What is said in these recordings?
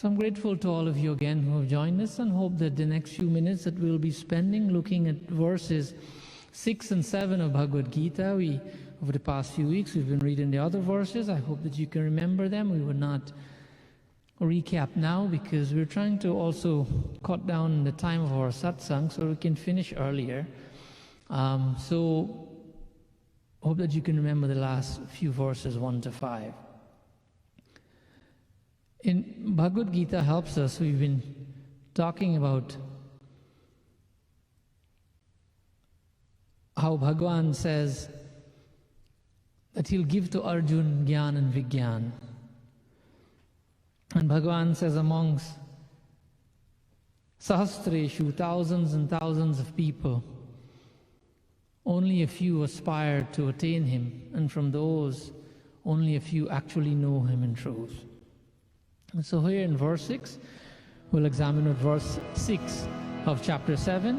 So I'm grateful to all of you again who have joined us, and hope that the next few minutes that we'll be spending looking at verses 6 and 7 of Bhagavad Gita. Over the past few weeks, we've been reading the other verses. I hope that you can remember them. We will not recap now because we're trying to also cut down the time of our satsang so we can finish earlier. So hope that you can remember the last few verses 1 to 5. In Bhagavad Gita helps us. We've been talking about how Bhagavan says that he'll give to Arjun Gyan and Vigyan. And Bhagavan says amongst Sahasreshu, thousands and thousands of people, only a few aspire to attain him, and from those, only a few actually know him in truth. And so here in verse 6, we'll examine what verse 6 of chapter 7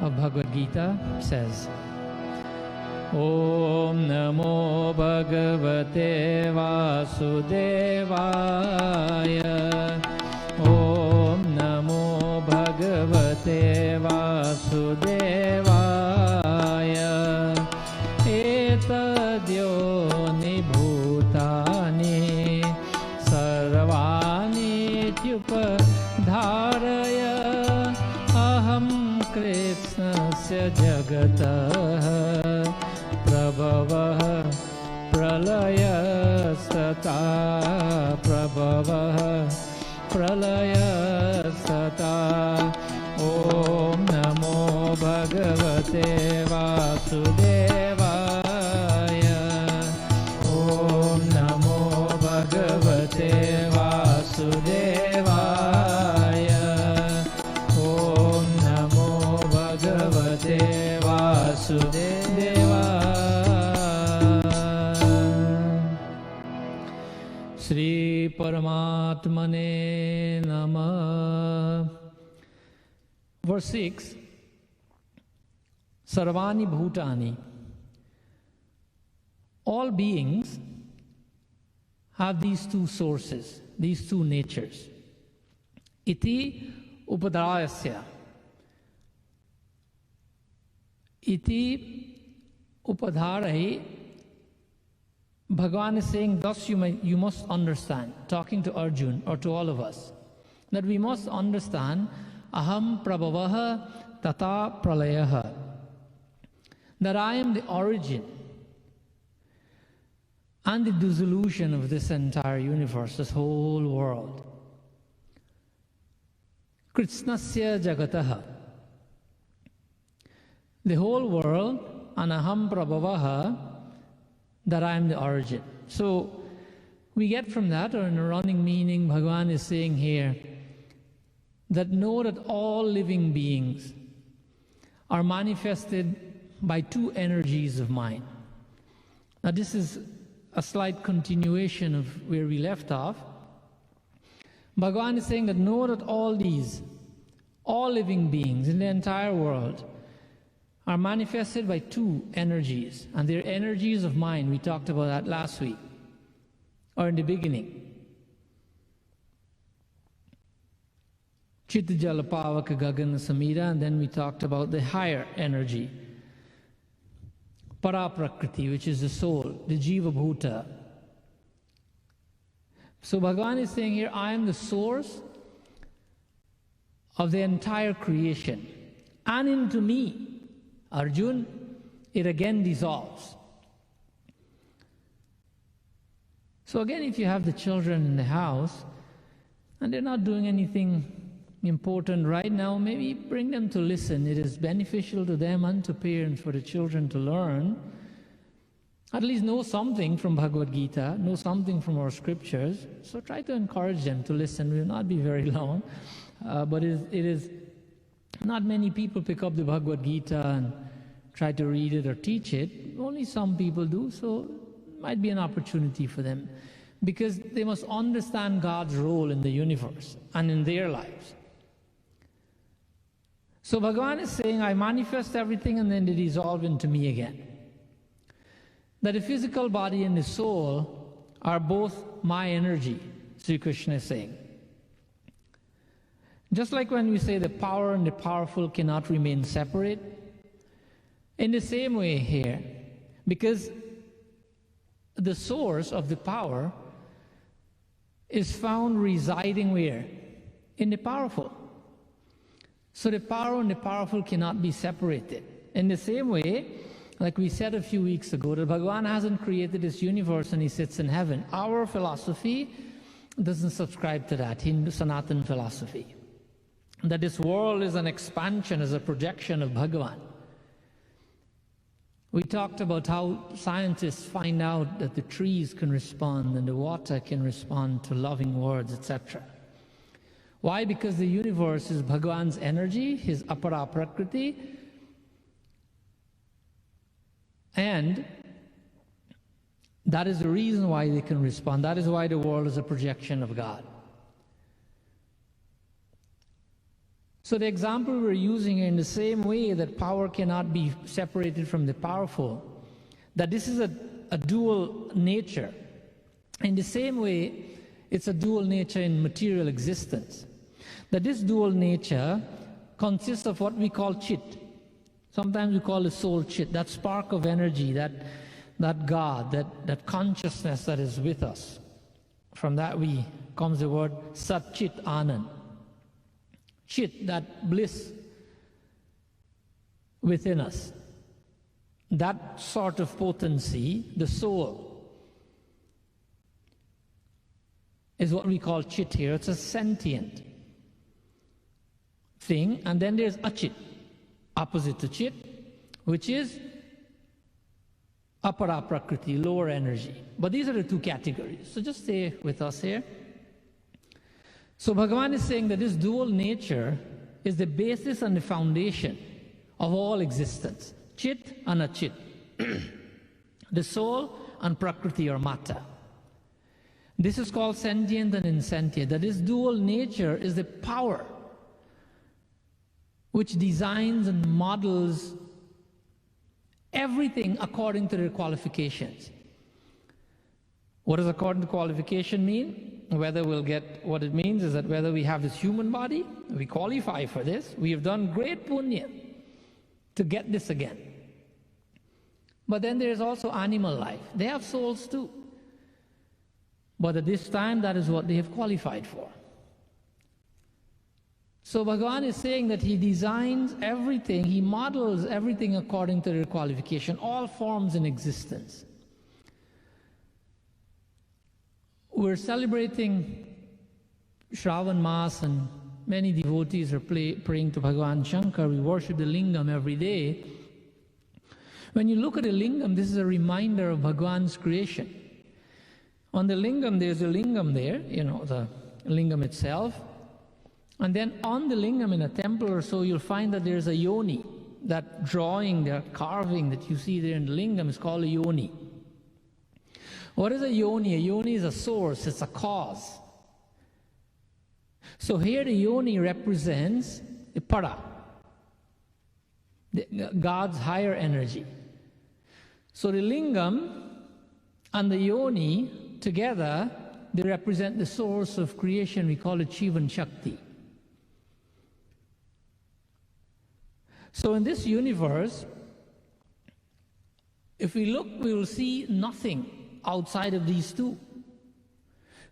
of Bhagavad Gita says. Om Namo Bhagavate Vasudevaya. Om Namo Bhagavate Vasudevaya. Etadyoni bhutani sarvani tyupadharaya. Aham Krishnasya jagatah prabhavah pralayastata. Prabhavah pralayastata. Om Namo Bhagavate Vasudevaya. Om Namo Bhagavate Vasudevaya. Om Namo Bhagavate Vasudevaya. Shri Paramatmane Namah. Verse 6, Sarvani Bhutani. All beings have these two sources, these two natures. Iti upadrayasya. Iti upadharahi. Bhagavan is saying, thus you must understand, talking to Arjun or to all of us, that we must understand aham prabhavaha tata pralayaha, that I am the origin and the dissolution of this entire universe, this whole world. Krishnasya jagataha, the whole world, and aham prabhavaha, that I am the origin. So we get from that, or in a running meaning, Bhagavan is saying here, that know that all living beings are manifested by two energies of mind. Now this is a slight continuation of where we left off. Bhagavan is saying that know that all living beings in the entire world are manifested by two energies, and they're energies of mind. We talked about that last week, or in the beginning. Chitta Jala Pavaka Gagana Samira, and then we talked about the higher energy, Paraprakriti, which is the soul, the Jiva Bhuta. So Bhagavan is saying here, I am the source of the entire creation, and into me, Arjun, it again dissolves. So again, if you have the children in the house and they're not doing anything important right now, maybe bring them to listen. It is beneficial to them and to parents for the children to learn, at least know something from Bhagavad Gita, know something from our scriptures. So try to encourage them to listen. It will not be very long, but it is not many people pick up the Bhagavad Gita and try to read it or teach it. Only some people do, so it might be an opportunity for them, because they must understand God's role in the universe and in their lives. So Bhagavan is saying, I manifest everything and then they dissolve into me again. That the physical body and the soul are both my energy, Sri Krishna is saying. Just like when we say the power and the powerful cannot remain separate, in the same way here, because the source of the power is found residing where? In the powerful. So the power and the powerful cannot be separated. In the same way, like we said a few weeks ago, that Bhagavan hasn't created this universe and he sits in heaven. Our philosophy doesn't subscribe to that, Hindu Sanatan philosophy. That this world is an expansion, is a projection of Bhagavan. We talked about how scientists find out that the trees can respond and the water can respond to loving words, etc. Why? Because the universe is Bhagavan's energy, his apara prakriti, and that is the reason why they can respond. That is why the world is a projection of God. So the example we're using in the same way that power cannot be separated from the powerful, that this is a dual nature. In the same way, it's a dual nature in material existence. That this dual nature consists of what we call chit. Sometimes we call the soul chit, that spark of energy, that God, that consciousness that is with us. From that comes the word Sat Chit Anand. Chit, that bliss within us. That sort of potency, the soul, is what we call chit here. It's a sentient thing. And then there's achit, opposite to chit, which is apara prakriti, lower energy. But these are the two categories. So just stay with us here. So Bhagavan is saying that this dual nature is the basis and the foundation of all existence. Chit and achit. The soul and prakriti or matter. This is called sentient and insentient. That this dual nature is the power which designs and models everything according to their qualifications. What does according to qualification mean? Whether we'll get, what it means is that whether we have this human body, we qualify for this, we have done great punya to get this again. But then there is also animal life. They have souls too. But at this time, that is what they have qualified for. So Bhagavan is saying that he designs everything, he models everything according to their qualification, all forms in existence. We're celebrating Shravan Maas and many devotees are praying to Bhagavan Shankar. We worship the lingam every day. When you look at the lingam, this is a reminder of Bhagavan's creation. On the lingam, there's a lingam there, the lingam itself. And then on the lingam in a temple or so, you'll find that there's a yoni. That drawing, that carving that you see there in the lingam is called a yoni. What is a yoni? A yoni is a source, it's a cause. So here the yoni represents the para, God's higher energy. So the lingam and the yoni together, they represent the source of creation. We call it Shivan Shakti. So in this universe, if we look, we will see nothing outside of these two.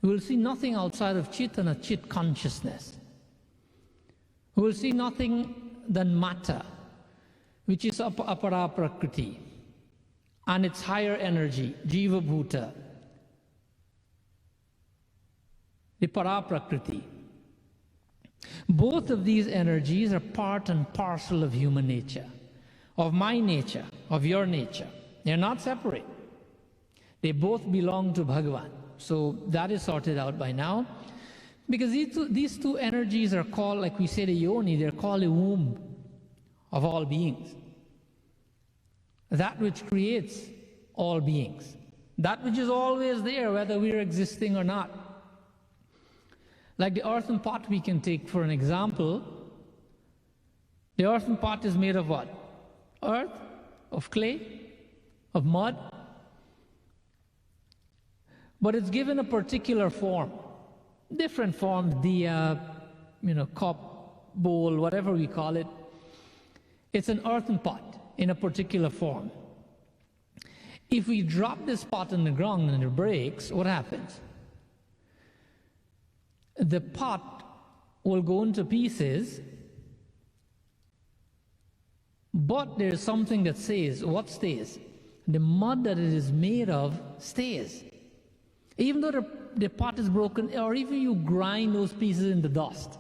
We will see nothing outside of chit and a chit consciousness. We will see nothing than matter, which is apara prakriti, and its higher energy, jiva bhuta, the para prakriti. Both of these energies are part and parcel of human nature, of my nature, of your nature. They're not separate. They both belong to Bhagavan. So that is sorted out by now. Because these two energies are called, like we say the yoni, they're called the womb of all beings. That which creates all beings. That which is always there, whether we're existing or not. Like the earthen pot we can take for an example. The earthen pot is made of what? Earth, of clay, of mud. But it's given a particular form. Different forms, diya, cup, bowl, whatever we call it. It's an earthen pot in a particular form. If we drop this pot on the ground and it breaks, what happens? The pot will go into pieces, but there's something that says, what stays? The mud that it is made of stays. Even though the pot is broken, or even you grind those pieces into dust,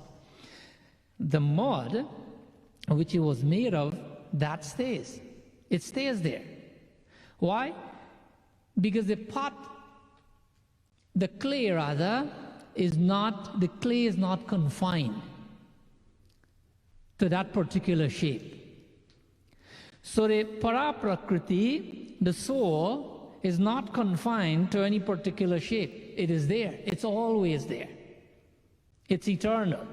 the mud which it was made of, that stays. It stays there. Why? Because the pot, the clay rather, the clay is not confined to that particular shape. So the para-prakriti, the soul, is not confined to any particular shape. It is there. It's always there. It's eternal.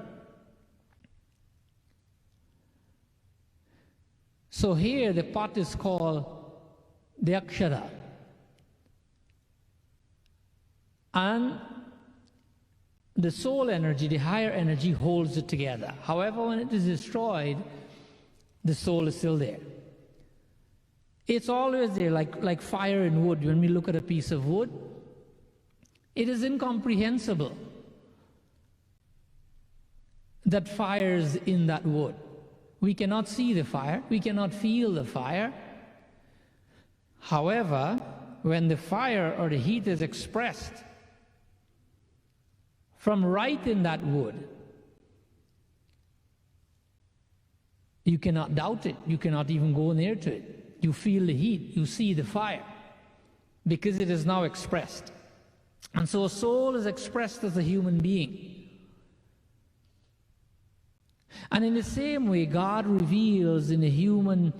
So here the pot is called the Akshara. And the soul energy, the higher energy, holds it together. However, when it is destroyed, the soul is still there. It's always there, like fire in wood. When we look at a piece of wood, it is incomprehensible that fire is in that wood. We cannot see the fire, we cannot feel the fire. However, when the fire or the heat is expressed from right in that wood, you cannot doubt it, you cannot even go near to it. You feel the heat, you see the fire, because it is now expressed. And so a soul is expressed as a human being. And in the same way, God reveals in the human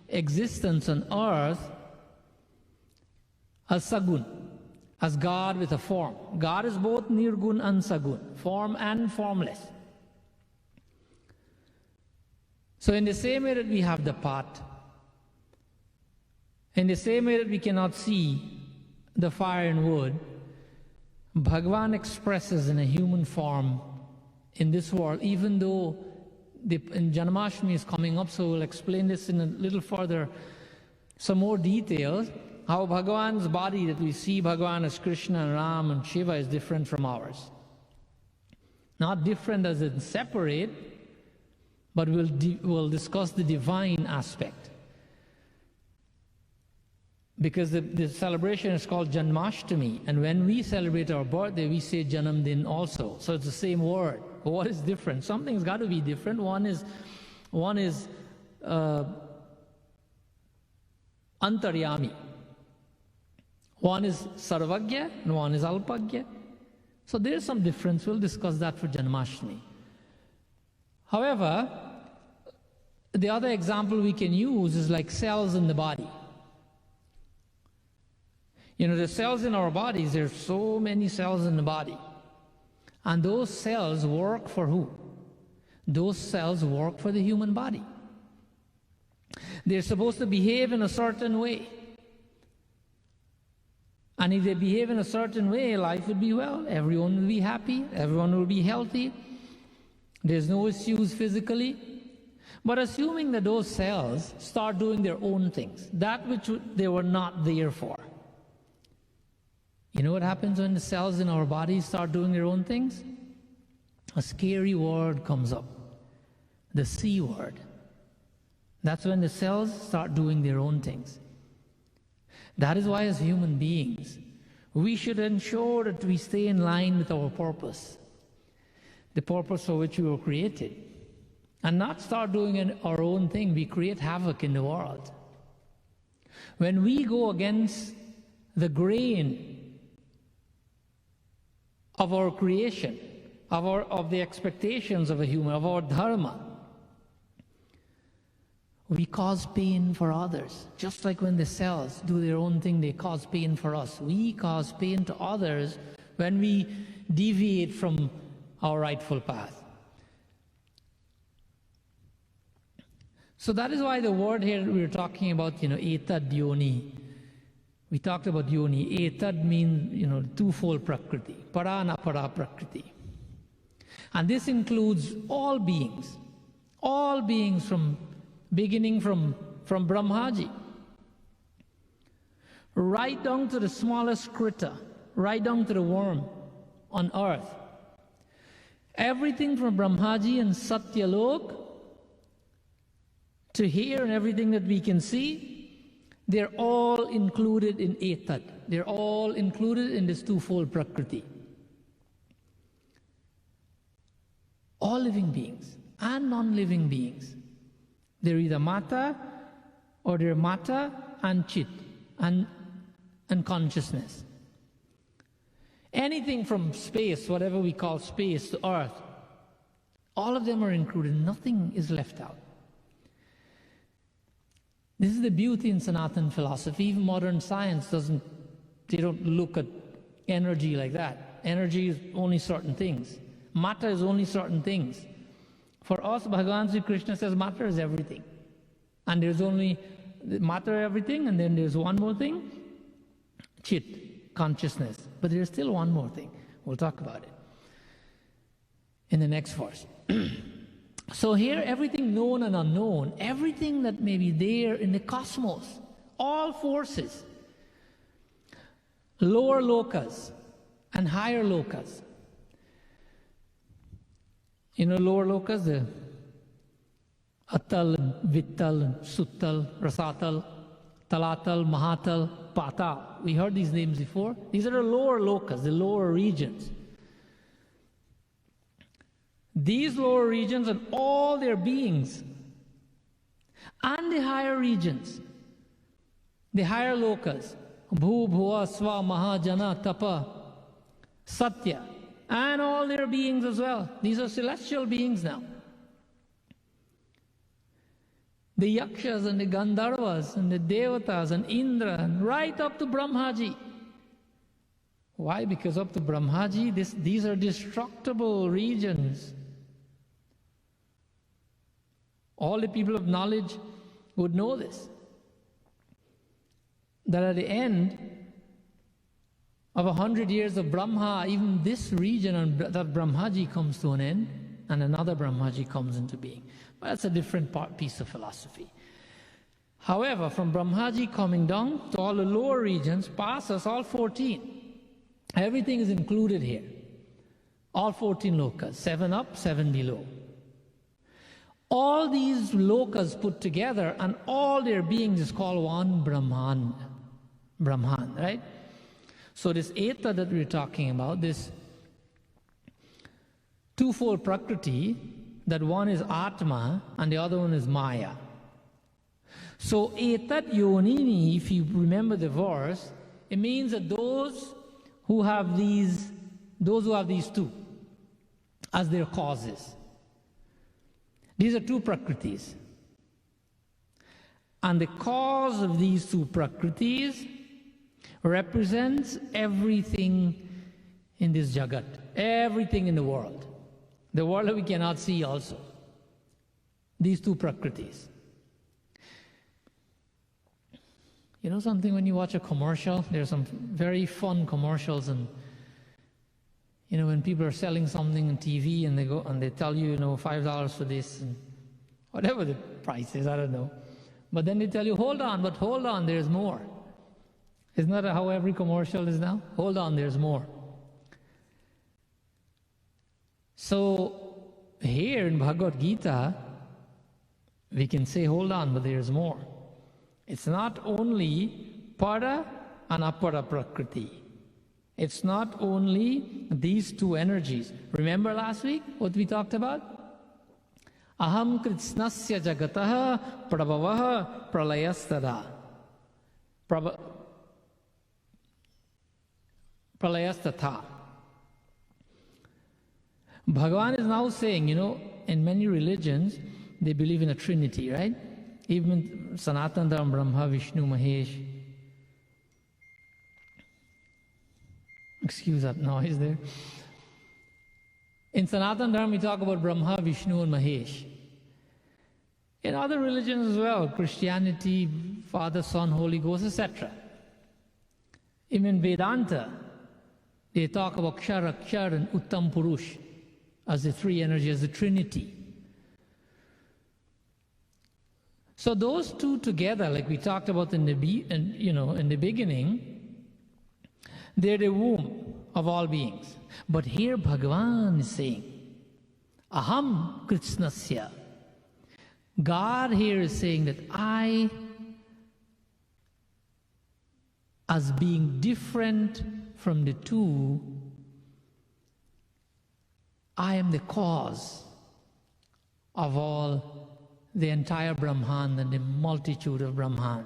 existence on earth as Sagun, as God with a form. God is both Nirgun and Sagun, form and formless. So in the same way that we have the pot, in the same way that we cannot see the fire and wood, Bhagavan expresses in a human form in this world, even though in Janmashtami is coming up, so we'll explain this in a little further, some more details, how Bhagavan's body that we see Bhagavan as Krishna and Ram and Shiva is different from ours. Not different as in separate, but we'll discuss the divine aspect. Because the celebration is called Janmashtami, and when we celebrate our birthday, we say Janamdin also. So it's the same word. But what is different? Something's got to be different. One is Antaryami. One is Sarvagya, and one is Alpagya. So there's some difference. We'll discuss that for Janmashtami. However, the other example we can use is like cells in the body. You know, the cells in our bodies, there's so many cells in the body. And those cells work for who? Those cells work for the human body. They're supposed to behave in a certain way. And if they behave in a certain way, life will be well. Everyone will be happy. Everyone will be healthy. There's no issues physically. But assuming that those cells start doing their own things, that which they were not there for. You know what happens when the cells in our bodies start doing their own things? A scary word comes up. The C word. That's when the cells start doing their own things. That is why as human beings, we should ensure that we stay in line with our purpose. The purpose for which we were created. And not start doing our own thing. We create havoc in the world. When we go against the grain of our creation, of the expectations of a human, of our dharma, we cause pain for others. Just like when the cells do their own thing, they cause pain for us. We cause pain to others when we deviate from our rightful path. So that is why the word here we're talking about, etad yoni. We talked about yoni. Etad means, twofold prakriti. Para and apara prakriti. And this includes all beings. All beings beginning from Brahmaji, right down to the smallest critter, right down to the worm on earth. Everything from Brahmaji and Satyalok to here and everything that we can see, they're all included in Etad. They're all included in this twofold Prakriti. All living beings and non-living beings. They're either Mata or they're Mata and Chit and consciousness. Anything from space, whatever we call space, to earth, all of them are included. Nothing is left out. This is the beauty in Sanatana philosophy. Even modern science they don't look at energy like that. Energy is only certain things. Matter is only certain things. For us, Bhagavan Sri Krishna says matter is everything. And there's only matter everything, and then there's one more thing, Chit, consciousness. But there's still one more thing. We'll talk about it in the next verse. So here, everything known and unknown, everything that may be there in the cosmos, all forces, lower lokas and higher lokas. You know, lower lokas, the Atal, Vittal, Suttal, Rasatal, Talatal, Mahatal, Patal. We heard these names before. These are the lower lokas, the lower regions. These lower regions and all their beings, and the higher regions, the higher lokas, Bhu, Bhuva, Sva, Mahajana, Tapa, Satya, and all their beings as well. These are celestial beings now. The Yakshas and the Gandharvas and the Devatas and Indra, and right up to Brahmaji. Why? Because up to Brahmaji, these are destructible regions. All the people of knowledge would know this. That at the end of 100 years of Brahma, even this region and that Brahmaji comes to an end, and another Brahmaji comes into being. But that's a different piece of philosophy. However, from Brahmaji coming down to all the lower regions, past us, all 14, everything is included here. All 14 lokas, 7 up, 7 below. All these lokas put together and all their beings is called one Brahman. Brahman, right? So this Eta that we're talking about, this twofold Prakriti, that one is Atma and the other one is Maya. So Etat Yonini, if you remember the verse, it means that those who have these two as their causes. These are two Prakritis. And the cause of these two Prakritis represents everything in this Jagat, everything in the world that we cannot see also. These two Prakritis. You know something, when you watch a commercial, there's some very fun commercials, and you know, when people are selling something on TV and they go and they tell you, $5 for this, and whatever the price is, I don't know. But then they tell you, hold on, there's more. Isn't that how every commercial is now? Hold on, there's more. So here in Bhagavad Gita, we can say, hold on, but there's more. It's not only Para and Apara Prakriti. It's not only these two energies. Remember last week what we talked about? Aham Krishnasya Jagataha Prabhavaha Pralayastada. Pralayastata. Bhagavan is now saying, in many religions, they believe in a Trinity, right? Even Sanatana Dharma, Brahma, Vishnu, Mahesh. Excuse that noise there. In Sanatana Dharma, we talk about Brahma, Vishnu, and Mahesh. In other religions as well, Christianity, Father, Son, Holy Ghost, etc. Even in Vedanta, they talk about Kshara, Kshar, and Uttam Purush as the three energies, as the Trinity. So those two together, like we talked about in the beginning, they're the womb of all beings. But here Bhagavan is saying, Aham Krishnasya. God here is saying that I, as being different from the two, I am the cause of all, the entire Brahman and the multitude of Brahmans.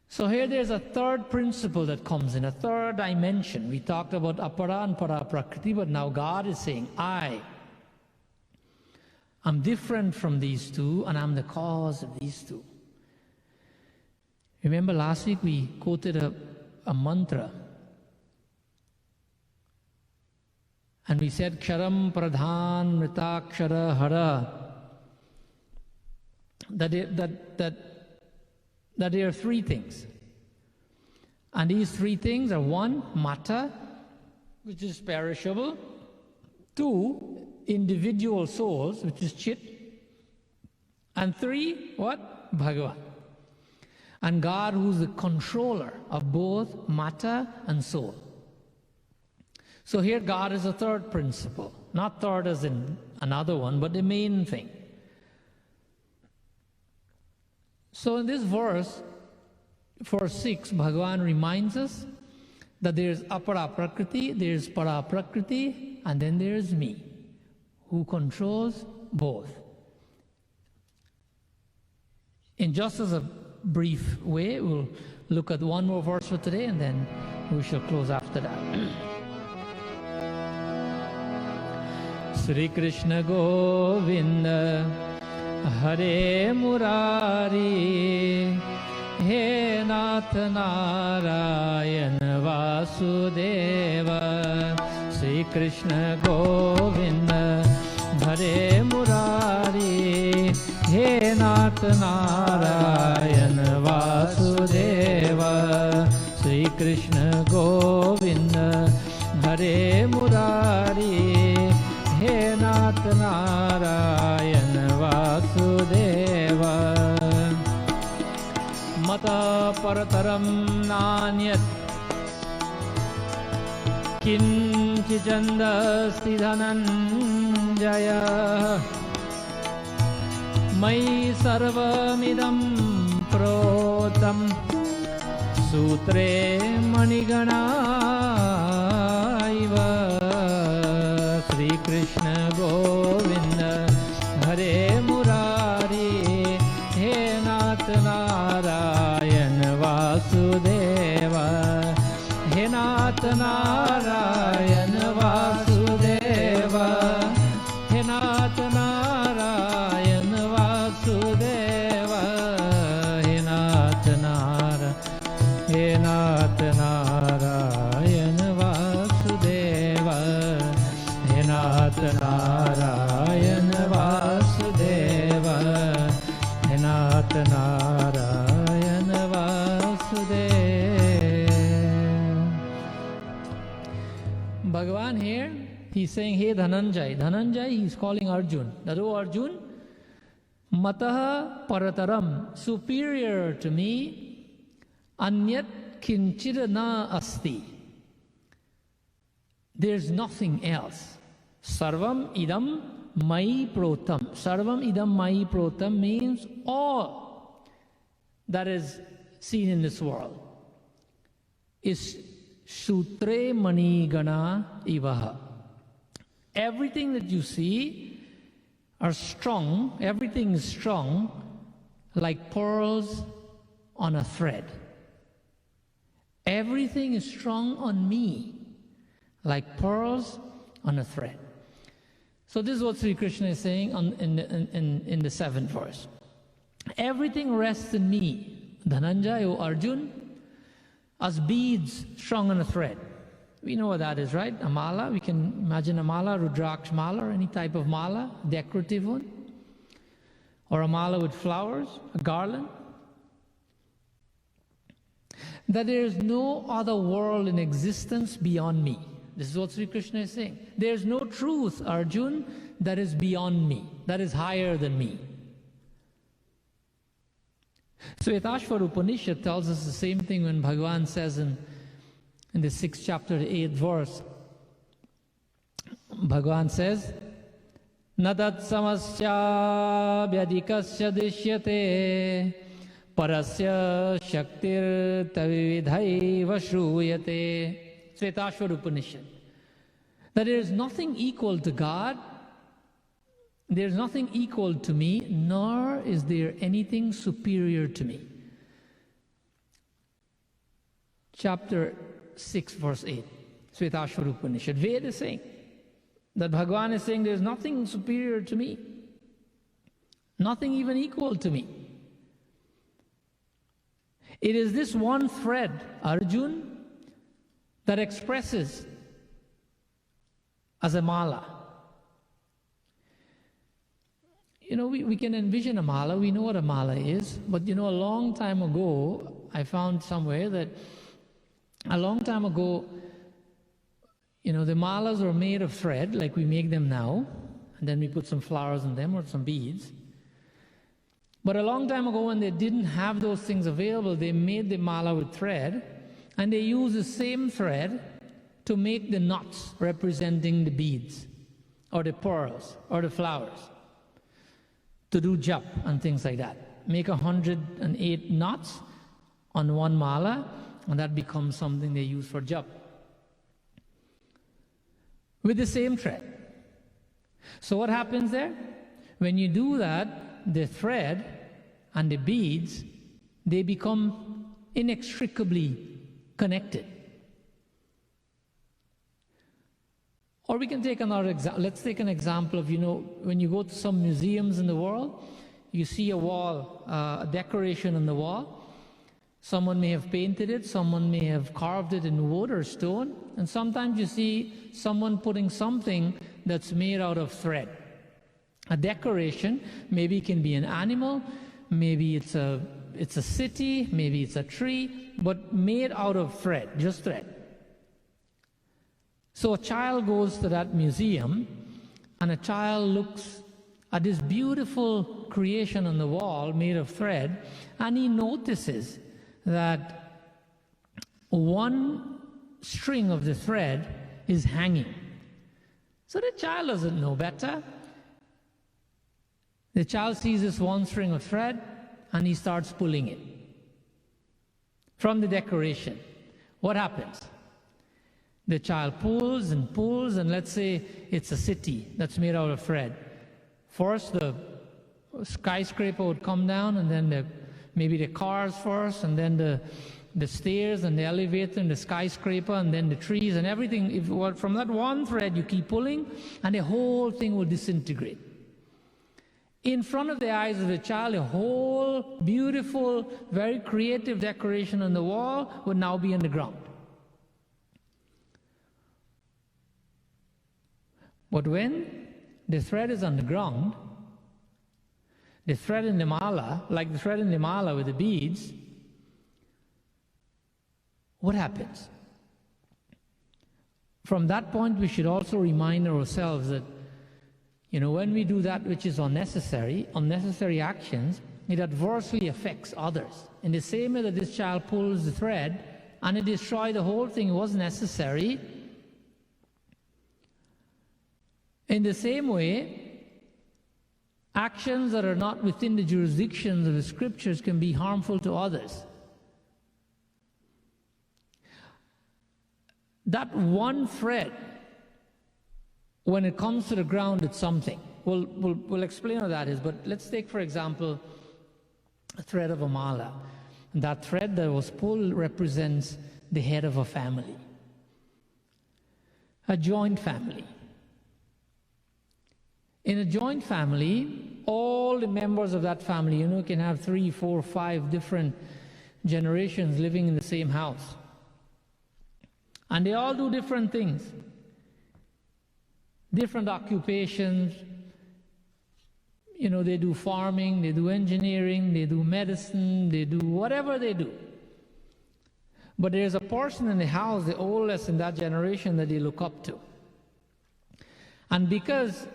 So here there's a third principle that comes in, a third dimension. We talked about apara and para prakriti, but now God is saying, I'm different from these two, and I'm the cause of these two. Remember last week we quoted a mantra, and we said, Ksharam Pradhan Mritakshara Hara, that there are three things. And these three things are: one, matter, which is perishable; two, individual souls, which is chit; and three, what? Bhagavan. And God, who's the controller of both matter and soul. So here God is a third principle. Not third as in another one, but the main thing. So in this verse, verse 6, Bhagavan reminds us that there's apara prakriti, there's para prakriti, and then there's me, who controls both. In just as a brief way, we'll look at one more verse for today, and then we shall close after that. Sri Krishna Govinda Hare Murari, He Nath Narayan Vasudeva. Sri Krishna Govinda Hare Murari, He Nath Narayan Vasudeva. Sri Krishna Govinda Hare Murari, He Nath Narayan Vasudeva. Mata Parataram Nanyat Kinchi Chandasti Dhananjaya Mai Sarvamidam Protam Sutre Maniganaiva. Sri Krishna Govinda Hare Murari, He Nath Narayan Vasudeva. He Nath Narayan Vasudeva. He Nath Narayan Vasudeva. He Nath Narayan. He Nath Narayan Vasudeva. He Nath Narayan Vasudeva. He Nath Narayan Vasudeva. Bhagavan here, he's saying, hey Dhananjay. Dhananjay, he's calling Arjun. That, oh Arjun, Mataha Parataram, superior to me, Anyat Kinchira na asti. There's nothing else. Sarvam idam mai protam. Sarvam idam mai protam means all that is seen in this world is sutre mani gana ivaha. Everything that you see are strong, everything is strong like pearls on a thread. Everything is strong on me like pearls on a thread. So this is what Sri Krishna is saying in the 7th verse. Everything rests in me, Dhananjay, O Arjun, as beads strung on a thread. We know what that is, right? A mala, we can imagine a mala, Rudraksh mala, or any type of mala, decorative one. Or a mala with flowers, a garland. That there is no other world in existence beyond me. This is what Sri Krishna is saying. There is no truth, Arjun, that is beyond me, that is higher than me. Shvetashvara Upanishad tells us the same thing when Bhagavan says in the 6th chapter, the 8th verse. Bhagavan says, Nadat samasya vyadikasya dishyate parasya shaktir tavividhaiva shruyate. Shvetashvara Upanishad. That there is nothing equal to God, there is nothing equal to me, nor is there anything superior to me. Chapter 6, verse 8, Shvetashvara Upanishad. Veda is saying that Bhagavan is saying there is nothing superior to me, nothing even equal to me. It is this one thread, Arjun, that expresses as a mala. You know, we can envision a mala, we know what a mala is, but you know, a long time ago, I found somewhere that a long time ago, you know, the malas were made of thread, like we make them now, and then we put some flowers in them or some beads. But a long time ago, when they didn't have those things available, they made the mala with thread, and they used the same thread to make the knots representing the beads, or the pearls, or the flowers, to do jap and things like that. Make 108 knots on one mala, and that becomes something they use for jap. With the same thread. So what happens there? When you do that, the thread and the beads, they become inextricably connected. Or we can take another example. Let's take an example of, you know, when you go to some museums in the world, you see a wall, a decoration on the wall. Someone may have painted it, someone may have carved it in wood or stone, and sometimes you see someone putting something that's made out of thread. A decoration, maybe it can be an animal, maybe it's a city, maybe it's a tree, but made out of thread, just thread. So a child goes to that museum, and a child looks at this beautiful creation on the wall made of thread, and he notices that one string of the thread is hanging. So the child doesn't know better. The child sees this one string of thread, and he starts pulling it from the decoration. What happens? The child pulls, and let's say it's a city that's made out of thread. First, the skyscraper would come down, and then maybe the cars first, and then the stairs and the elevator and the skyscraper, and then the trees and everything. From that one thread you keep pulling, and the whole thing will disintegrate. In front of the eyes of the child, a whole beautiful, very creative decoration on the wall would now be on the ground. But when the thread is on the ground, the thread in the mala, like the thread in the mala with the beads, what happens? From that point, we should also remind ourselves that, you know, when we do that which is unnecessary actions, it adversely affects others. In the same way that this child pulls the thread and it destroys the whole thing, it was necessary. In the same way, actions that are not within the jurisdictions of the scriptures can be harmful to others. That one thread, when it comes to the ground, it's something. We'll explain what that is, but let's take, for example, a thread of a mala. That thread that was pulled represents the head of a family, a joint family. In a joint family, all the members of that family, you know, can have 3, 4, 5 different generations living in the same house. And they all do different things, different occupations. You know, they do farming, they do engineering, they do medicine, they do whatever they do. But there's a person in the house, the oldest in that generation, that they look up to. And because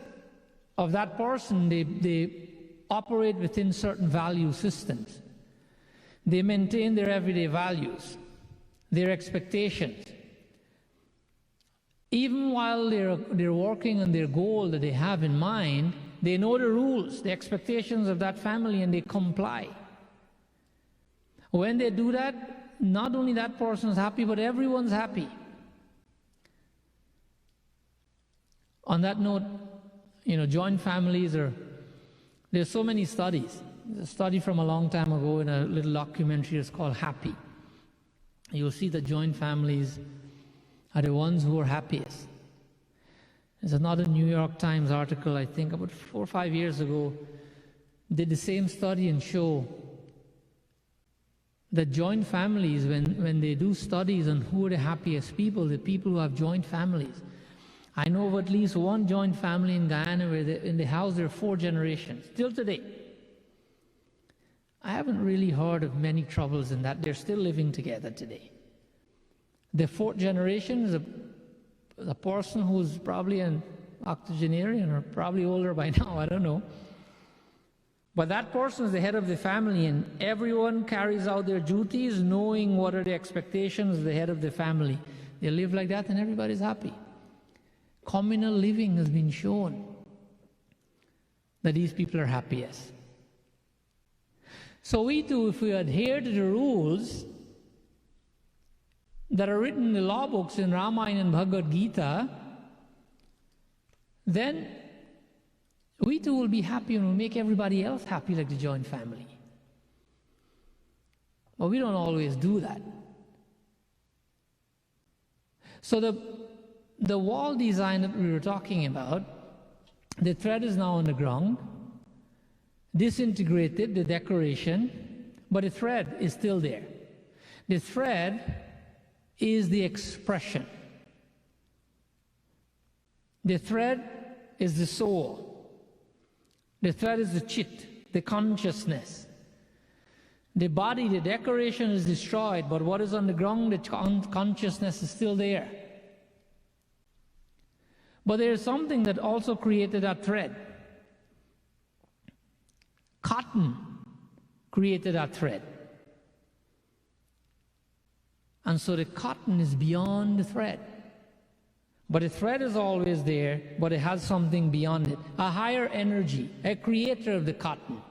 of that person, they operate within certain value systems. They maintain their everyday values, their expectations. Even while they're working on their goal that they have in mind, they know the rules, the expectations of that family, and they comply. When they do that, not only that person is happy, but everyone's happy. On that note, joint families there's so many studies. There's a study from a long time ago in a little documentary. It's called Happy. You'll see that joint families are the ones who are happiest. There's another New York Times article, I think about 4 or 5 years ago, did the same study and show that joint families, when they do studies on who are the happiest people, the people who have joint families. I know of at least one joint family in Guyana where in the house there are 4 generations, still today. I haven't really heard of many troubles in that. They're still living together today. The 4th generation is a person who's probably an octogenarian or probably older by now, I don't know. But that person is the head of the family, and everyone carries out their duties knowing what are the expectations of the head of the family. They live like that and everybody's happy. Communal living has been shown that these people are happiest. So we too, if we adhere to the rules that are written in the law books in Ramayana and Bhagavad Gita, then we too will be happy and will make everybody else happy like the joint family. But we don't always do that. So the wall design that we were talking about, the thread is now on the ground, disintegrated, the decoration, but the thread is still there. The thread is the expression. The thread is the soul. The thread is the chit, the consciousness. The body, the decoration is destroyed, but what is on the ground, the consciousness is still there. But there is something that also created that thread. Cotton created that thread. And so the cotton is beyond the thread. But the thread is always there, but it has something beyond it. A higher energy, a creator of the cotton.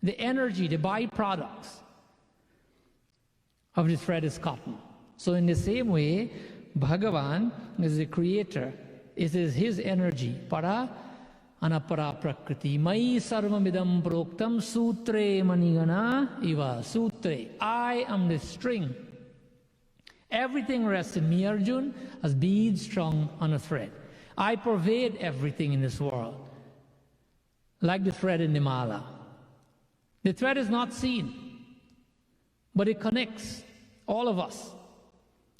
The energy, the byproducts of the thread is cotton. So in the same way, Bhagavan is the creator. It is his energy. Para anapara prakriti. Mai sarvamidam proktam sutre manigana iva. Sutre. I am the string. Everything rests in me, Arjun, as beads strung on a thread. I pervade everything in this world, like the thread in the mala. The thread is not seen, but it connects all of us.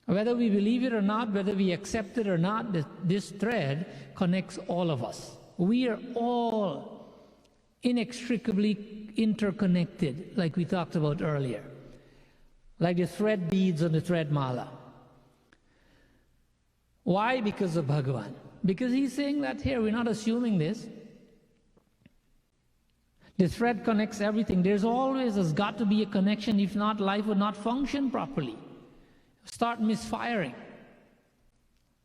Whether we believe it or not, whether we accept it or not, this thread connects all of us. We are all inextricably interconnected, like we talked about earlier. Like the thread beads on the thread mala. Why? Because of Bhagavan. Because he's saying that here, we're not assuming this. The thread connects everything. There's got to be a connection. If not, life would not function properly. Start misfiring.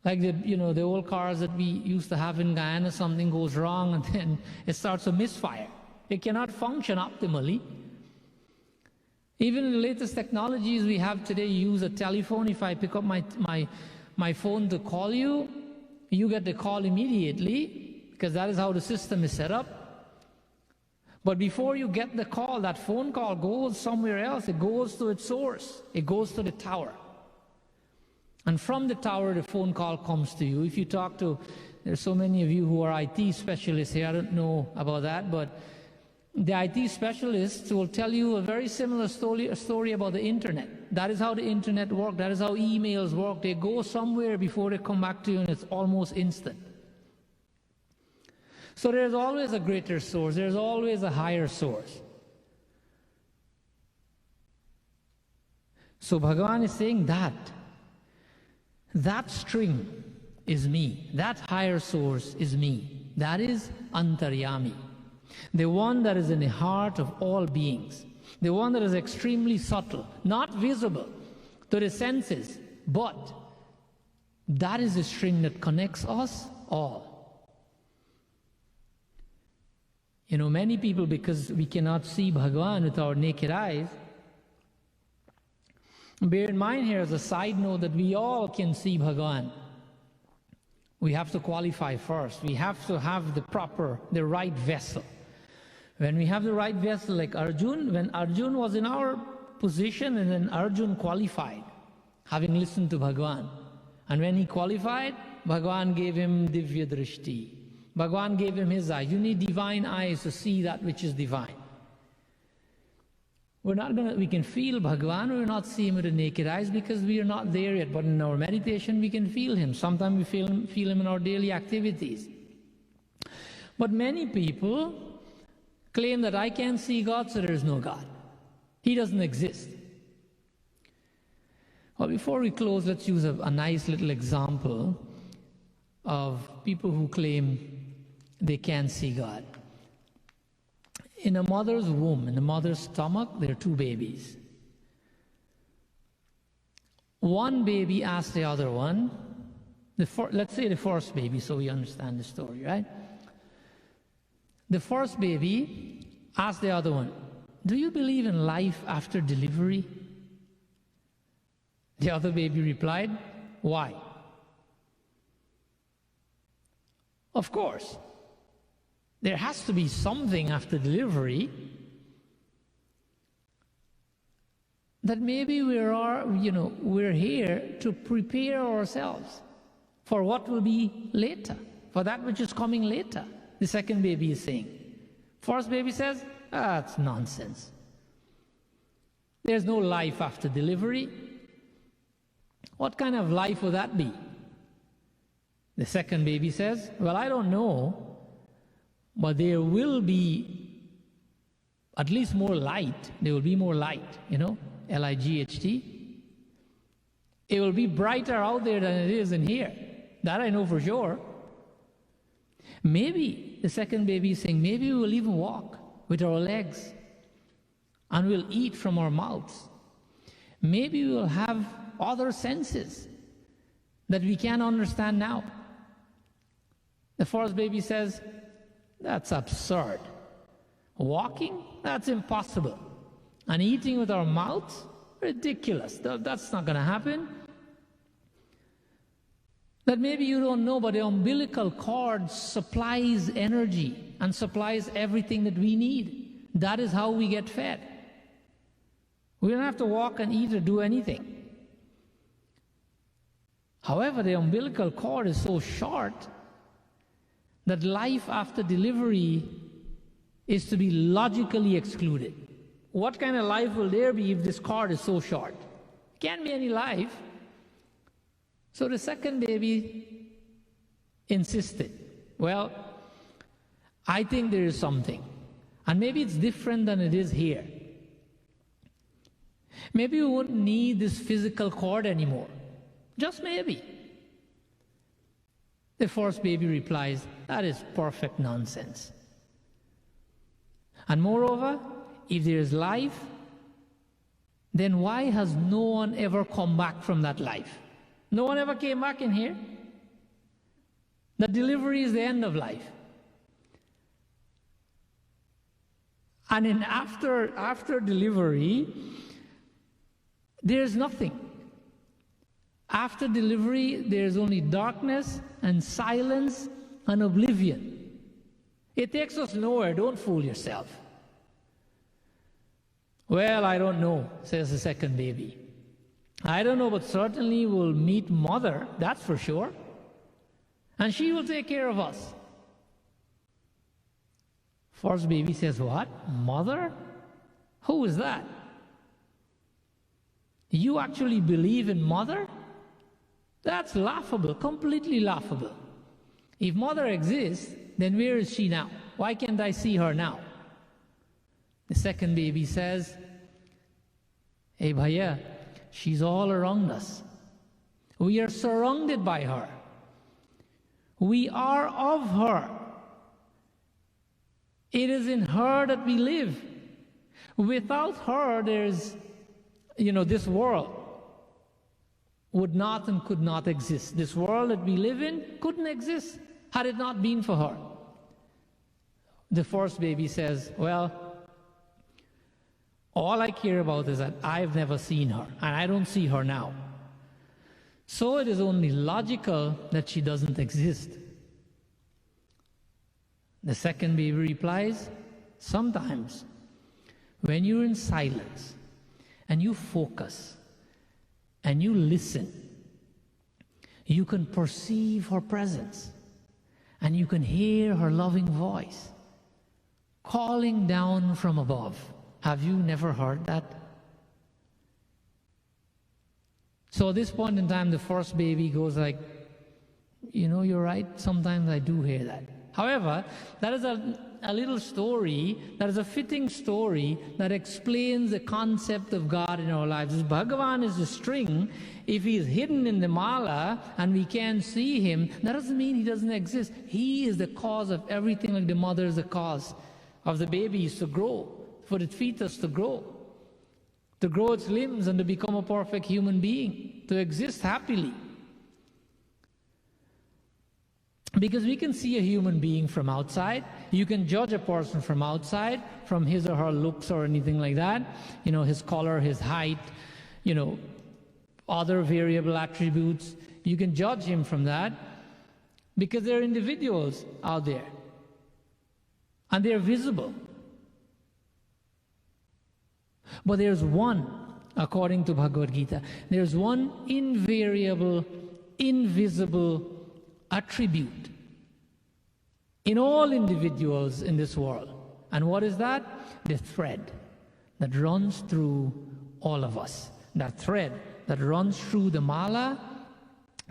Like the old cars that we used to have in Guyana, something goes wrong and then it starts to misfire. It cannot function optimally. Even the latest technologies we have today, you use a telephone. If I pick up my phone to call you, you get the call immediately because that is how the system is set up. But before you get the call, that phone call goes somewhere else. It goes to its source. It goes to the tower. And from the tower, the phone call comes to you. If you talk to, there's so many of you who are IT specialists here, I don't know about that, but the IT specialists will tell you a very similar story about the internet. That is how the internet works. That is how emails work. They go somewhere before they come back to you, and it's almost instant. So there's always a greater source. There's always a higher source. So Bhagavan is saying that string is me. That higher source is me. That is Antaryami. The one that is in the heart of all beings. the one that is extremely subtle, not visible to the senses, but that is the string that connects us all. You know, many people, because we cannot see Bhagavan with our naked eyes, bear in mind here as a side note that we all can see Bhagavan. We have to qualify first. We have to have the right vessel. When we have the right vessel, like Arjun, when Arjun was in our position and then Arjun qualified, having listened to Bhagavan. And when he qualified, Bhagavan gave him Divya Drishti. Bhagavan gave him his eyes. You need divine eyes to see that which is divine. We can feel Bhagavan, we will not see him with the naked eyes because we are not there yet. But in our meditation, we can feel him. Sometimes we feel him in our daily activities. But many people claim that I can't see God, so there is no God. He doesn't exist. Well, before we close, let's use a nice little example of people who claim they can't see God. In a mother's womb, in the mother's stomach, there are two babies. One baby asked the other one, let's say the first baby, so we understand the story, right? The first baby asked the other one, do you believe in life after delivery? The other baby replied, why? Of course. There has to be something after delivery that maybe we're here to prepare ourselves for what will be later, for that which is coming later, the second baby is saying. First baby says, that's nonsense. There's no life after delivery. What kind of life will that be? The second baby says, well, I don't know, but there will be at least more light. There will be more light, L-I-G-H-T. It will be brighter out there than it is in here. That I know for sure. Maybe, the second baby is saying, maybe we will even walk with our legs and we'll eat from our mouths. Maybe we will have other senses that we can't understand now. The first baby says, that's absurd. Walking? That's impossible. And eating with our mouths? Ridiculous. That's not going to happen. That maybe you don't know, but the umbilical cord supplies energy and supplies everything that we need. That is how we get fed. We don't have to walk and eat or do anything. However, the umbilical cord is so short that life after delivery is to be logically excluded. What kind of life will there be if this cord is so short? Can't be any life. So the second baby insisted, well, I think there is something. And maybe it's different than it is here. Maybe we wouldn't need this physical cord anymore. Just maybe. The first baby replies, that is perfect nonsense. And moreover, if there is life, then why has no one ever come back from that life? No one ever came back in here? The delivery is the end of life. And in after delivery, there's nothing. After delivery, there's only darkness and silence and oblivion. It takes us nowhere, don't fool yourself. Well, I don't know, says the second baby. I don't know, but certainly we'll meet Mother, that's for sure. And she will take care of us. First baby says, what? Mother? Who is that? You actually believe in Mother? That's laughable, completely laughable. If Mother exists, then where is she now? Why can't I see her now? The second baby says, hey bhaiya, she's all around us. We are surrounded by her. We are of her. It is in her that we live. Without her, there's, this world would not and could not exist. This world that we live in couldn't exist had it not been for her. The first baby says, well, all I care about is that I've never seen her, and I don't see her now. So it is only logical that she doesn't exist. The second baby replies, sometimes when you're in silence and you focus and you listen, you can perceive her presence and you can hear her loving voice calling down from above. Have you never heard that? So at this point in time, the first baby goes like, you're right, sometimes I do hear that. However, that is a little story, that is a fitting story that explains the concept of God in our lives. As Bhagavan is the string, if he is hidden in the mala and we can't see him, that doesn't mean he doesn't exist. He is the cause of everything, like the mother is the cause of the babies to grow, for the fetus to grow its limbs and to become a perfect human being, to exist happily. Because we can see a human being from outside. You can judge a person from outside, from his or her looks or anything like that. His color, his height, other variable attributes. You can judge him from that because there are individuals out there. And they're visible. But there's one, according to Bhagavad Gita, there's one invariable, invisible attribute in all individuals in this world. And what is that? The thread that runs through all of us. That thread that runs through the mala,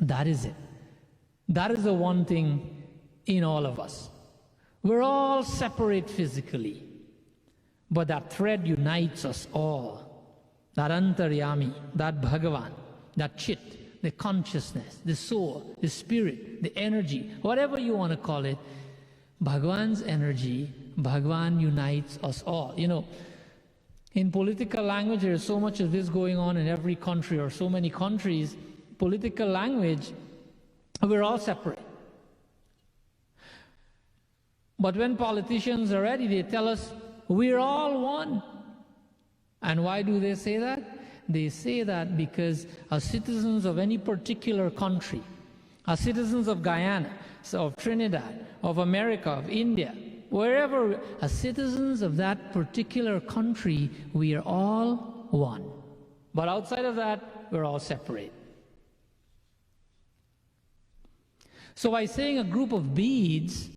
that is it. That is the one thing in all of us. We're all separate physically, but that thread unites us all. That antaryami, that Bhagavan, that chit, the consciousness, the soul, the spirit, the energy, whatever you want to call it, Bhagavan's energy, Bhagavan unites us all. In political language, there is so much of this going on in every country, or so many countries. Political language, we're all separate. But when politicians are ready, they tell us, we're all one. And why do they say that? They say that because as citizens of any particular country, as citizens of Guyana, so of Trinidad, of America, of India, wherever, as citizens of that particular country, we are all one. But outside of that, we're all separate. So by saying a group of beads,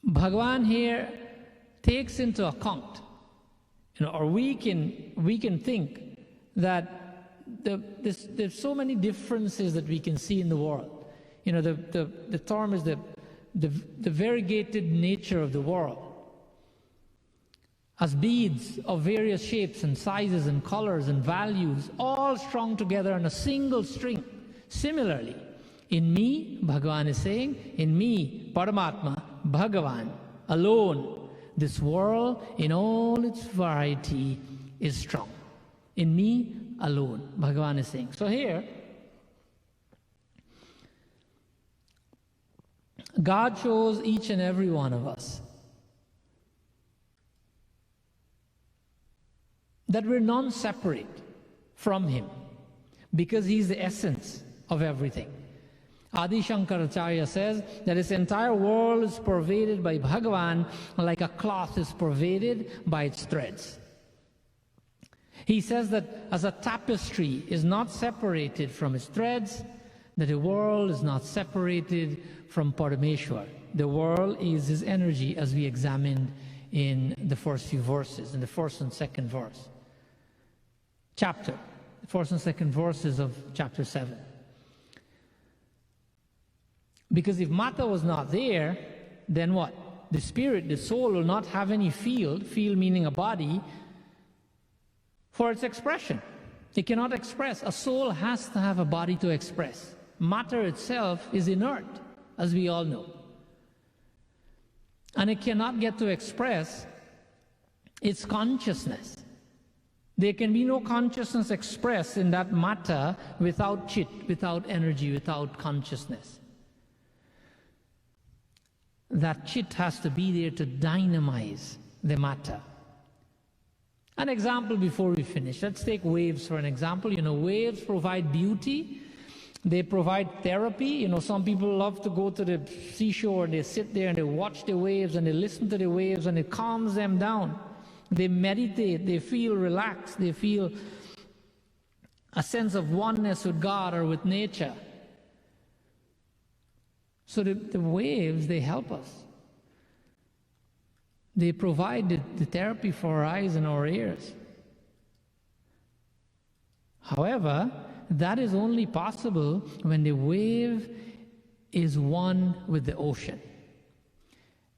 Bhagavan here takes into account, or we can think that there's so many differences that we can see in the world. The term is the variegated nature of the world. As beads of various shapes and sizes and colors and values, all strung together on a single string. Similarly, in me, Bhagavan is saying, in me, Paramatma, Bhagavan, alone, this world in all its variety is strong. In me alone, Bhagavan is saying. So here, God shows each and every one of us that we're non-separate from Him, because He's the essence of everything. Adi Shankaracharya says that this entire world is pervaded by Bhagavan like a cloth is pervaded by its threads. He says that as a tapestry is not separated from its threads, that the world is not separated from Parameshwar. The world is His energy, as we examined in the first few verses, in the first and second verse. The first and second verses of chapter 7. Because if matter was not there, then what? The spirit, the soul will not have any field meaning a body, for its expression. It cannot express. A soul has to have a body to express. Matter itself is inert, as we all know. And it cannot get to express It's consciousness. There can be no consciousness expressed in that matter without chit, without energy, without consciousness. That chit has to be there to dynamize the matter. An example before we finish. Let's take waves for an example. Waves provide beauty. They provide therapy. Some people love to go to the seashore and they sit there and they watch the waves and they listen to the waves and it calms them down. They meditate, they feel relaxed, they feel a sense of oneness with God or with nature. So the waves, they help us. They provide the therapy for our eyes and our ears. However, that is only possible when the wave is one with the ocean.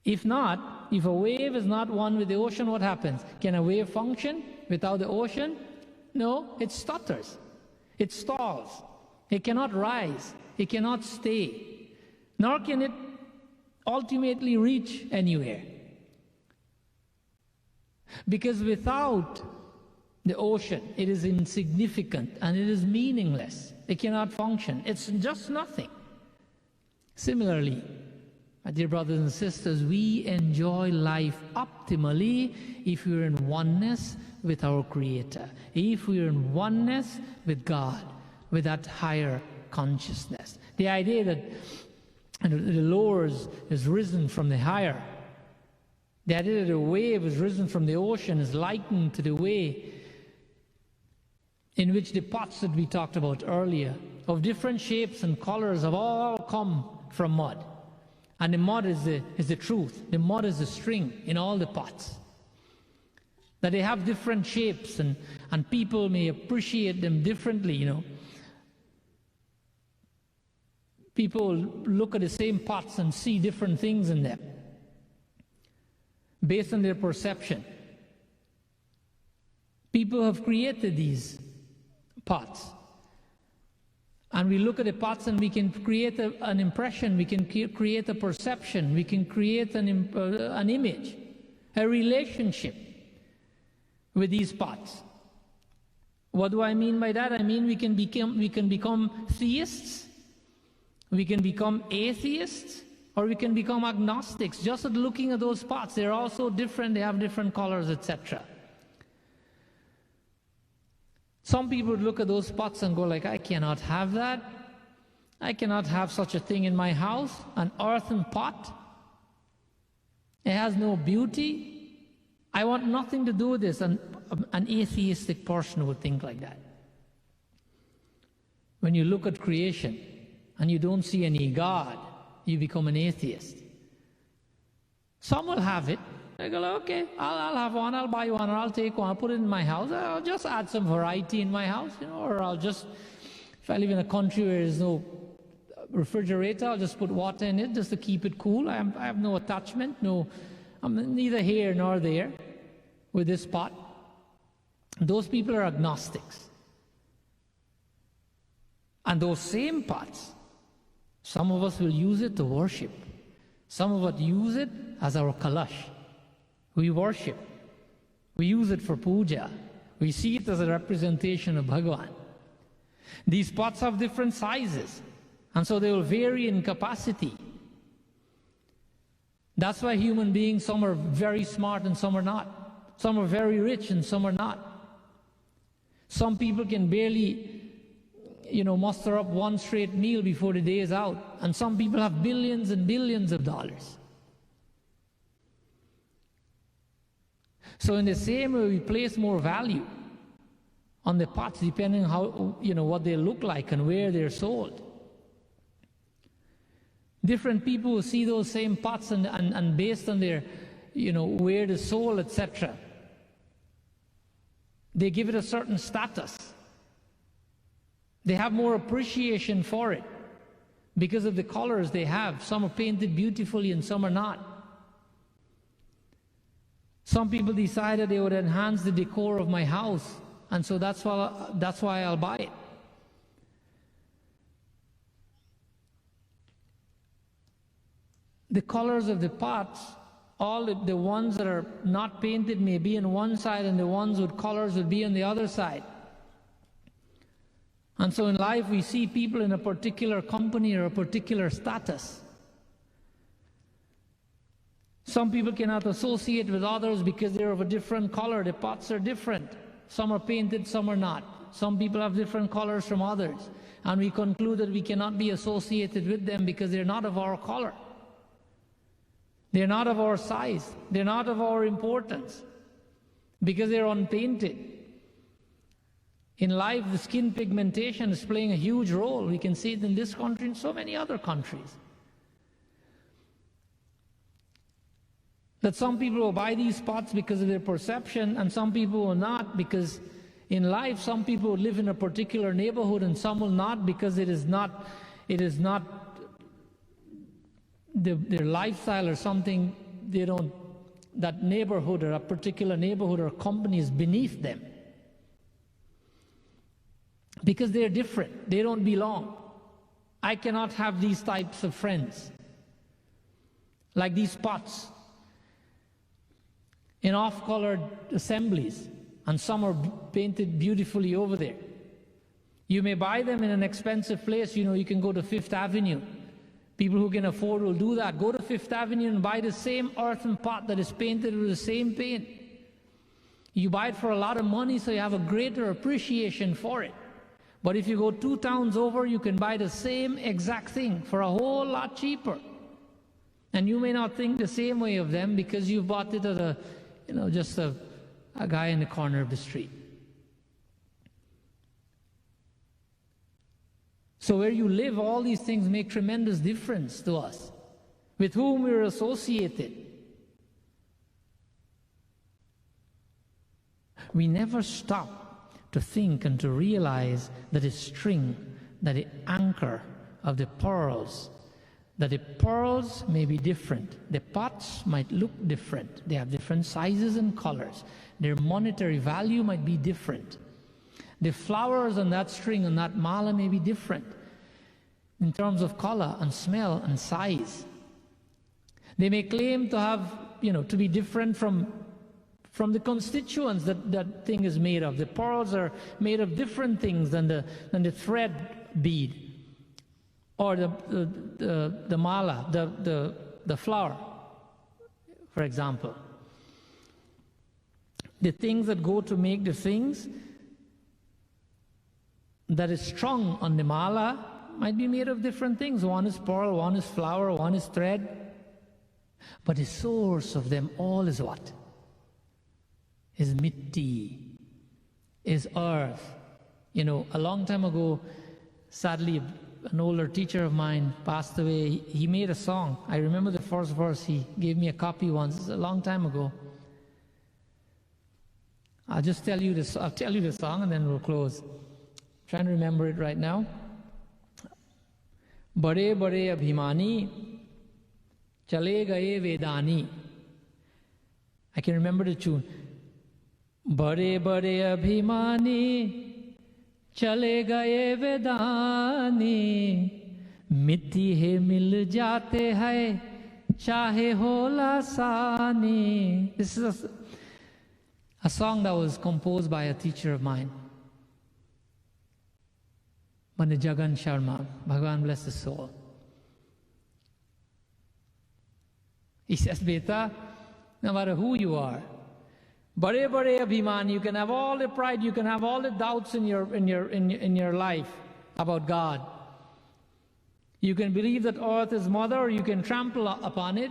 If not, if a wave is not one with the ocean, what happens? Can a wave function without the ocean? No, it stutters. It stalls. It cannot rise. It cannot stay. Nor can it ultimately reach anywhere. Because without the ocean, it is insignificant and it is meaningless. It cannot function. It's just nothing. Similarly, my dear brothers and sisters, we enjoy life optimally if we're in oneness with our Creator, if we're in oneness with God, with that higher consciousness. The idea that the lower is risen from the higher, the idea that the wave is risen from the ocean is likened to the way in which the pots that we talked about earlier, of different shapes and colors, have all come from mud. And the mud is the truth. The mud is the string in all the pots. That they have different shapes and people may appreciate them differently, People look at the same pots and see different things in them based on their perception. People have created these pots. And we look at the pots and we can create an impression, we can create a perception, we can create an image, a relationship with these pots. What do I mean by that? I mean we can become theists, we can become atheists, or we can become agnostics. Just at looking at those pots, they're all so different, they have different colors, etc. Some people would look at those pots and go like, I cannot have that. I cannot have such a thing in my house, an earthen pot. It has no beauty. I want nothing to do with this. An atheistic person would think like that. When you look at creation and you don't see any God, you become an atheist. Some will have it. They go, okay, I'll have one, I'll buy one, or I'll take one, I'll put it in my house. I'll just add some variety in my house, or I'll just, if I live in a country where there's no refrigerator, I'll just put water in it just to keep it cool. I have no attachment, I'm neither here nor there with this pot. Those people are agnostics. And those same pots, some of us will use it to worship. Some of us use it as our kalash. We worship. We use it for puja. We see it as a representation of Bhagavan. These pots have different sizes, and so they will vary in capacity. That's why human beings, some are very smart and some are not. Some are very rich and some are not. Some people can barely, muster up one straight meal before the day is out, and some people have billions and billions of dollars. So in the same way, we place more value on the pots depending on how, what they look like and where they're sold. Different people will see those same pots and based on their, where they're sold, etc. They give it a certain status. They have more appreciation for it because of the colors they have. Some are painted beautifully and some are not. Some people decided they would enhance the decor of my house, and so that's why I'll buy it. The colors of the pots All the ones that are not painted may be on one side, and the ones with colors would be on the other side. And so in life we see people in a particular company or a particular status. Some people cannot associate with others because they're of a different color. The pots are different. Some are painted, some are not. Some people have different colors from others. And we conclude that we cannot be associated with them because they're not of our color. They're not of our size. They're not of our importance because they're unpainted. In life, the skin pigmentation is playing a huge role. We can see it in this country and so many other countries. That some people will buy these pots because of their perception, and some people will not, because in life some people will live in a particular neighborhood and some will not, because it is not their lifestyle or something. They don't, that neighborhood or a particular neighborhood or company is beneath them. Because they're different, they don't belong. I cannot have these types of friends. Like these pots in off-colored assemblies, and some are painted beautifully over there. You may buy them in an expensive place. You know, you can go to Fifth Avenue. People who can afford will do that. Go to Fifth Avenue and buy the same earthen pot that is painted with the same paint. You buy it for a lot of money, so you have a greater appreciation for it. But if you go 2 towns over, you can buy the same exact thing for a whole lot cheaper. And you may not think the same way of them because you bought it at a, just a guy in the corner of the street. So where you live, all these things make tremendous difference to us, with whom we're associated. We never stop to think and to realize that the string, that the anchor of the pearls, that the pearls may be different. The pots might look different. They have different sizes and colors. Their monetary value might be different. The flowers on that string, on that mala, may be different in terms of color and smell and size. They may claim to have, to be different from the constituents that thing is made of. The pearls are made of different things than the thread bead or the mala, the flower, for example. The things that go to make the things that is strung on the mala might be made of different things. One is pearl, one is flower, one is thread. But the source of them all is what? Is mitti, is earth. A long time ago, sadly, an older teacher of mine passed away. He made a song. I remember the first verse. He gave me a copy once. It's a long time ago. I'll tell you the song and then we'll close. I'm trying to remember it right now. Bade bade abhimani, chale gaye vedani. I can remember the tune. Bade bade abhimani, chale gaye vedani, mitti hai mil jate hai, chahe ho lasani. This is a song that was composed by a teacher of mine, Jagan Sharma. Bhagavan bless his soul. He says, Beta, no matter who you are, Bade bade abhiman, you can have all the pride, you can have all the doubts in your life about God. You can believe that earth is mother, or you can trample upon it,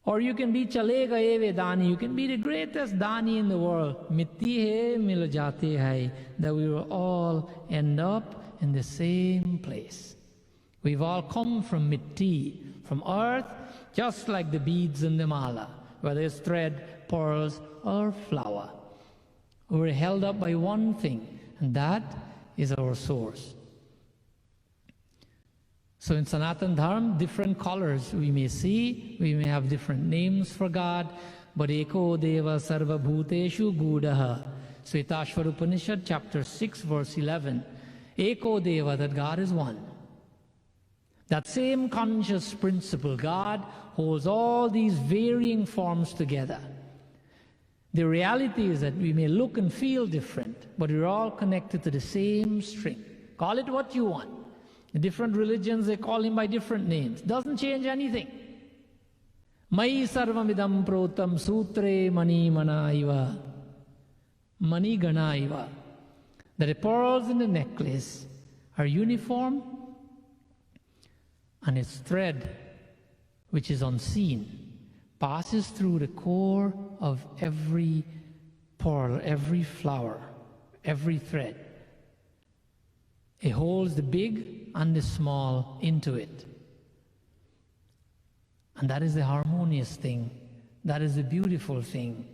or you can be chale gaye vedani, you can be the greatest dani in the world. Mitti hai mil jate hai, that we will all end up in the same place. We've all come from mitti, from earth, just like the beads in the mala, whether it's thread, pearls, or flower. We're held up by one thing, and that is our source. So in Sanatan Dharma, different colors we may see, we may have different names for God, but Eko Deva Sarva Bhuteshu Gudaha. Svetashvara Upanishad, chapter 6, verse 11. Eko Deva, that God is one. That same conscious principle, God holds all these varying forms together. The reality is that we may look and feel different, but we're all connected to the same string. Call it what you want. The different religions, they call him by different names. Doesn't change anything. Mai sarvamidam protam sutre mani mana iva. Mani gana iva. The pearls in the necklace are uniform, and its thread, which is unseen, passes through the core of every pearl, every flower, every thread. It holds the big and the small into it. And that is the harmonious thing. That is the beautiful thing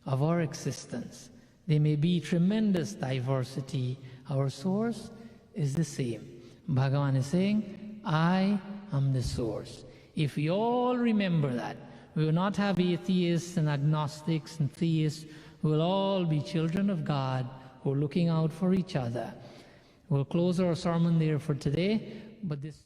of our existence. There may be tremendous diversity. Our source is the same. Bhagavan is saying, I am the source. If we all remember that, we will not have atheists and agnostics and theists. We will all be children of God who are looking out for each other. We'll close our sermon there for today, but this